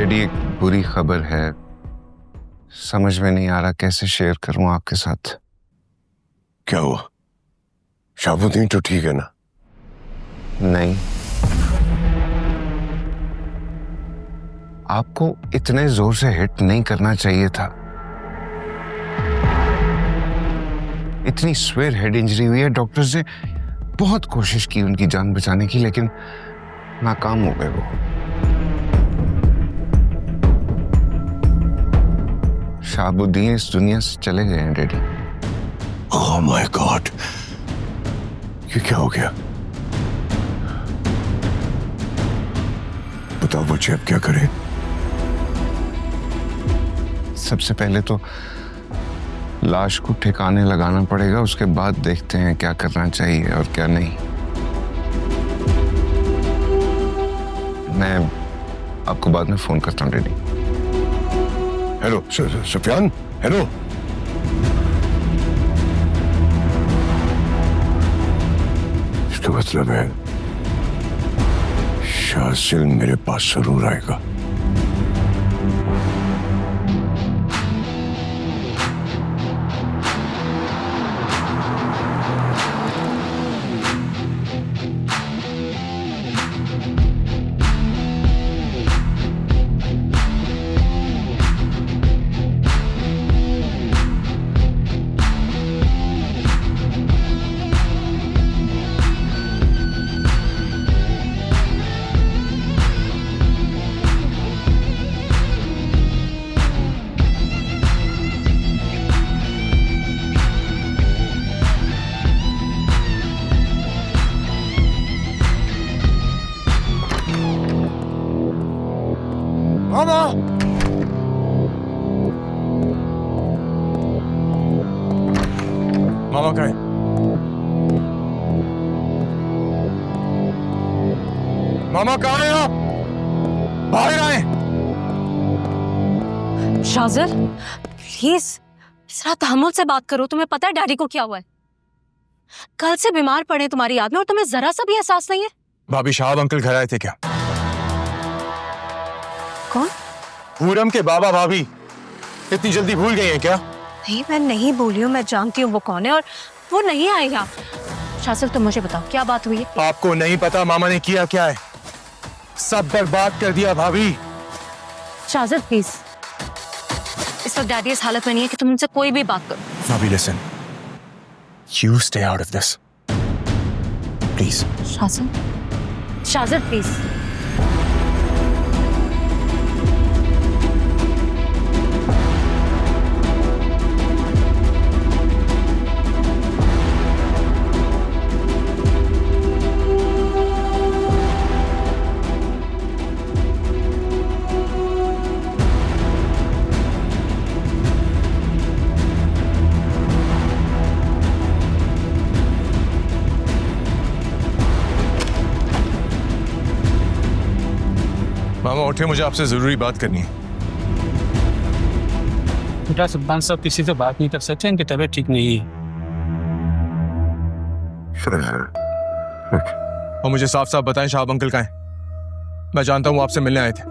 Daddy, एक बुरी खबर है। समझ में नहीं आ रहा कैसे शेयर करूं आपके साथ। क्या हुआ? शाहबुद्दीन तो ठीक है ना? नहीं, आपको इतने जोर से हिट नहीं करना चाहिए था। इतनी स्वेयर हेड इंजरी हुई है। डॉक्टर्स ने बहुत कोशिश की उनकी जान बचाने की, लेकिन नाकाम हो गए वो। शाहबुद्दीन इस दुनिया से चले गए हैं डैडी। ओह माय गॉड, ये क्या हो गया? बताओ मुझे, अब क्या करें? सबसे पहले तो लाश को ठिकाने लगाना पड़ेगा, उसके बाद देखते हैं क्या करना चाहिए और क्या नहीं। मैं आपको बाद में फोन करता हूँ डैडी। Hello Sufiyan, hello. इसका मतलब है शासिल मेरे पास जरूर आएगा। मामा! मामा कहाँ है? मामा कहाँ है आप? बाहर आए। शाज़र, प्लीज जरा तहम्मुल से बात करो। तुम्हें पता है डैडी को क्या हुआ है? कल से बीमार पड़े तुम्हारी याद में, और तुम्हें जरा सा भी एहसास नहीं है। भाभी, शाहब अंकल घर आए थे क्या? कौन? पूरम के बाबा। भाभी इतनी जल्दी भूल गई हैं क्या? नहीं, मैं नहीं भूली हूँ। मैं जानती हूँ वो कौन है, और वो नहीं आए यहाँ। शाज़र, तुम मुझे बताओ क्या बात हुई है? आपको नहीं पता मामा ने किया क्या है? सब बर्बाद कर दिया भाभी। शाज़र प्लीज, इस वक्त डैडी इस हालत में नहीं है कि तुम उनसे कोई भी बात करो। भाभी listen, you stay out of this please. Shazar, Shazar please. मामा उठे, मुझे आपसे जरूरी बात करनी है। बेटा, सुल्तान साहब किसी से बात नहीं कर सकते, इनकी तबीयत ठीक नहीं है। और मुझे साफ साफ बताएं शाहब अंकल कहाँ हैं? मैं जानता हूँ आपसे मिलने आए थे।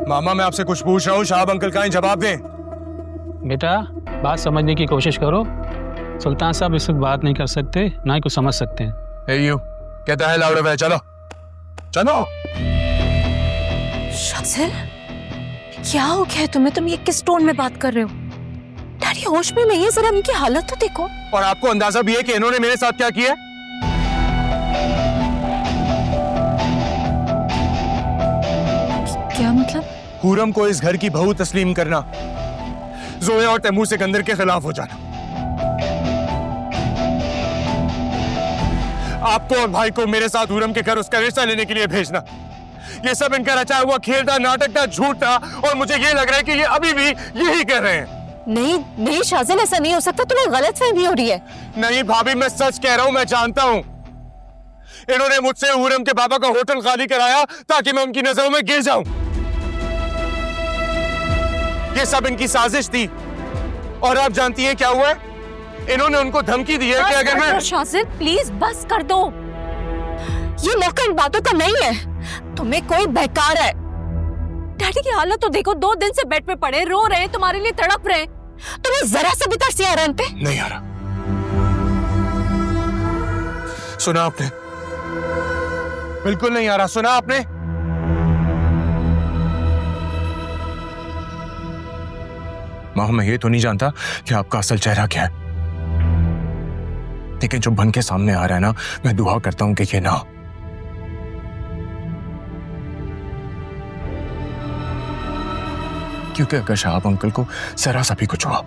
मामा मैं आपसे कुछ पूछ रहा हूँ, शाहब अंकल कहाँ हैं? जवाब दें। बेटा, बात समझने की कोशिश करो। सुल्तान साहब इस वक्त बात नहीं कर सकते, ना ही कुछ समझ सकते हैं। हे यू, कहता है लाउड है, चलो चलो। शाज़र, क्या हो गया तुम्हें? तुम ये किस टोन में बात कर रहे हो? डैडी होश में नहीं है, जरा उनकी हालत तो देखो। और आपको अंदाजा भी है कि इन्होंने मेरे साथ क्या किया? क्या मतलब? पूरम को इस घर की बहू तस्लीम करना, जोया और तैमूर सिकंदर के खिलाफ हो जाना, आपको और भाई को मेरे साथ पूरम के घर उसका रिश्ता लेने के लिए भेजना, ये सब इनका रचा हुआ खेल था, नाटक था, झूठ था। और मुझे ये लग रहा है कि ये अभी भी यही कर रहे हैं। नहीं नहीं शाज़र, ऐसा नहीं हो सकता। तुम्हें गलतफहमी हो रही है। नहीं भाभी, मैं सच कह रहा हूं, मैं जानता हूं। इन्होंने मुझसे पूरम के बाबा का होटल खाली कराया ताकि मैं उनकी नजरों में गिर जाऊं। ये सब इनकी साजिश थी। और आप जानती हैं क्या हुआ है? इन्होंने उनको धमकी दी है कि अगर मैं... शाज़र प्लीज बस कर दो। ये मौका इन बातों का नहीं है। तुम्हें कोई बेकार है। डैडी की हालत तो देखो, 2 दिन से बेड पे पड़े रो रहे, तुम्हारे लिए तड़प रहे। तुम्हें जरा सा भी तरस आ रहा है इन पे? नहीं आ रहा। सुना आपने? बिल्कुल नहीं आ रहा। सुना आपने? माँ, मैं ये तो नहीं जानता कि आपका असल चेहरा क्या है, लेकिन जो बन के सामने आ रहा है ना, मैं दुआ करता हूं कि ये ना हो। क्योंकि अगर शहाब अंकल को जरा सा भी कुछ हुआ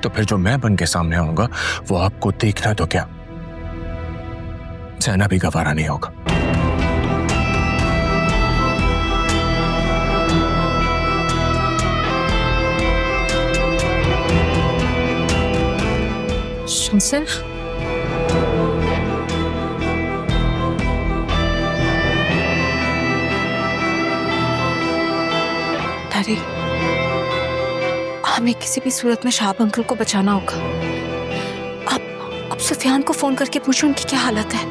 तो फिर जो मैं बन के सामने आऊंगा वो आपको देखना तो क्या, सहना भी गवारा नहीं होगा। शमशेर, डैडी, हमें किसी भी सूरत में शहाब अंकल को बचाना होगा। अब सुफियान को फोन करके पूछो उनकी क्या हालत है।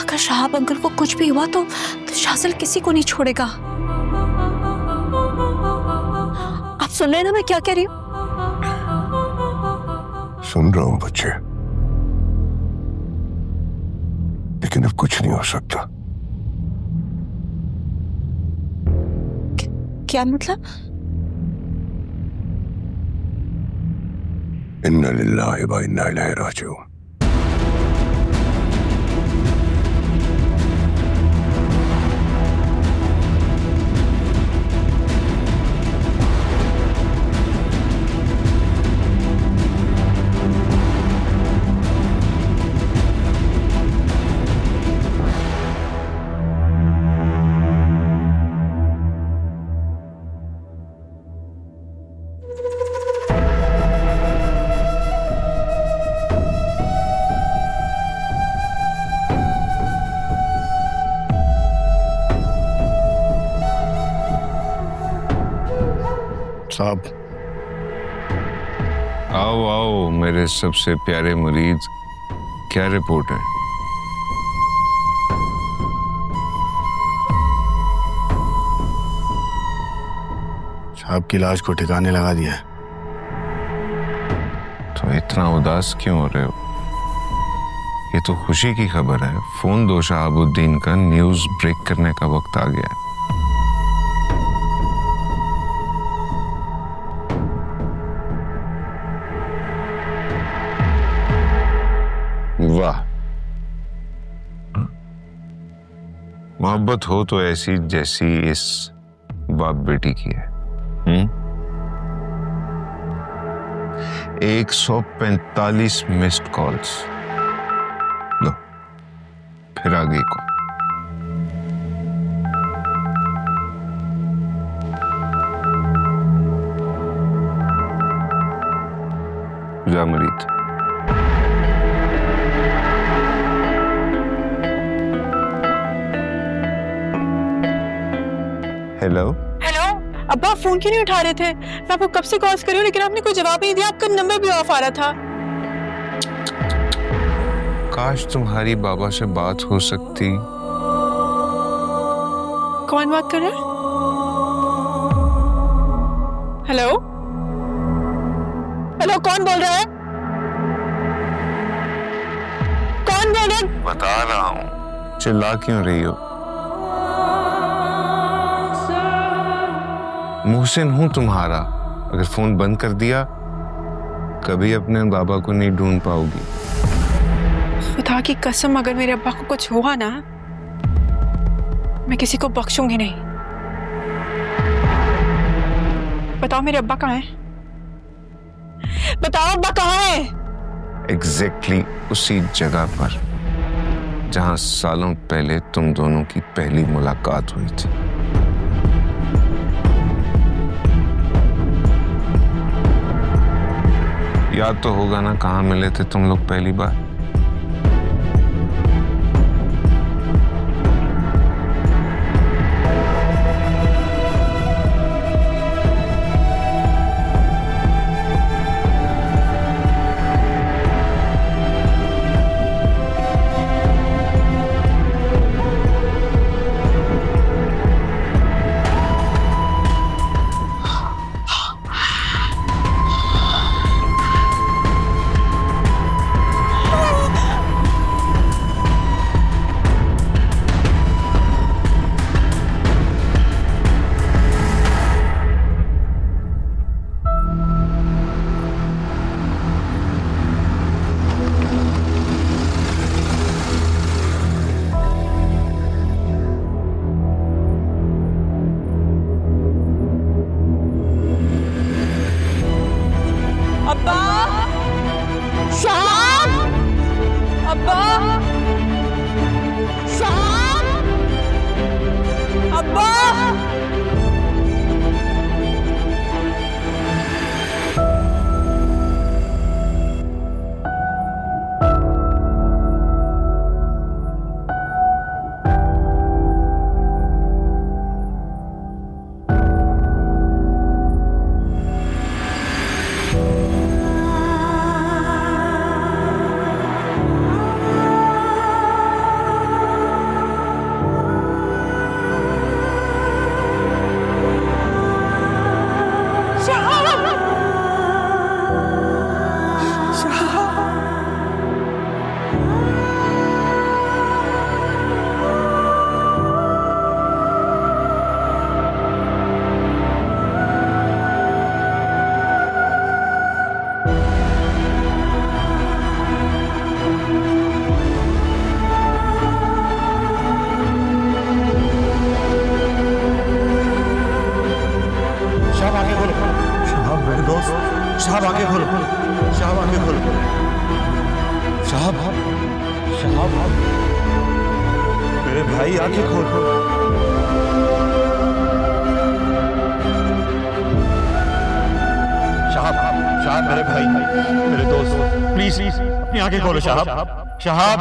अगर शहाब अंकल को कुछ भी हुआ तो शासिल किसी को नहीं छोड़ेगा। आप सुन रहे हैं ना मैं क्या कह रही हूँ? सुन रहा हूं बच्चे, लेकिन अब कुछ नहीं हो सकता। क्या मतलब? इन्ना लिल्लाहि व इन्ना इलैहि राजिऊन। साहब, आओ आओ मेरे सबसे प्यारे मुरीद, क्या रिपोर्ट है? साहब की लाश को ठिकाने लगा दिया है। तो इतना उदास क्यों हो रहे हो? ये तो खुशी की खबर है। फोन दो शहाबुद्दीन का, न्यूज़ ब्रेक करने का वक्त आ गया है। वाह, मोहब्बत हो तो ऐसी जैसी इस बाप बेटी की है। 145 मिस्ड कॉल्स। लो, फिर आ गई कॉल। जा मुरीद। हेलो हेलो, अब्बा फोन क्यों नहीं उठा रहे थे? मैं आपको कब से कॉल कर रही हूँ लेकिन आपने कोई जवाब नहीं दिया। आपका नंबर भी ऑफ आ रहा था। काश तुम्हारी बाबा से बात हो सकती। कौन बात कर रहा है? हेलो हेलो, कौन बोल रहा है? कौन बोल रहा है? बता रहा हूँ, चिल्ला क्यों रही हो? मोहसिन हूं तुम्हारा। अगर फोन बंद कर दिया कभी अपने बाबा को नहीं ढूंढ पाओगी। खुदा की कसम, अगर मेरे अब्बा को कुछ हुआ ना, मैं किसी को बख्शूंगी नहीं। बताओ मेरे अब्बा कहाँ हैं? बताओ अब्बा कहाँ हैं? एग्जैक्टली उसी जगह पर जहां सालों पहले तुम दोनों की पहली मुलाकात हुई थी। याद तो होगा ना कहाँ मिले थे तुम लोग पहली बार? साहब आंखें खोलो, साहब आंखें खोलो, साहब साहब मेरे भाई आंखें खोलो। साहब साहब मेरे भाई, मेरे दोस्त, प्लीज अपनी आंखें खोलो साहब, साहब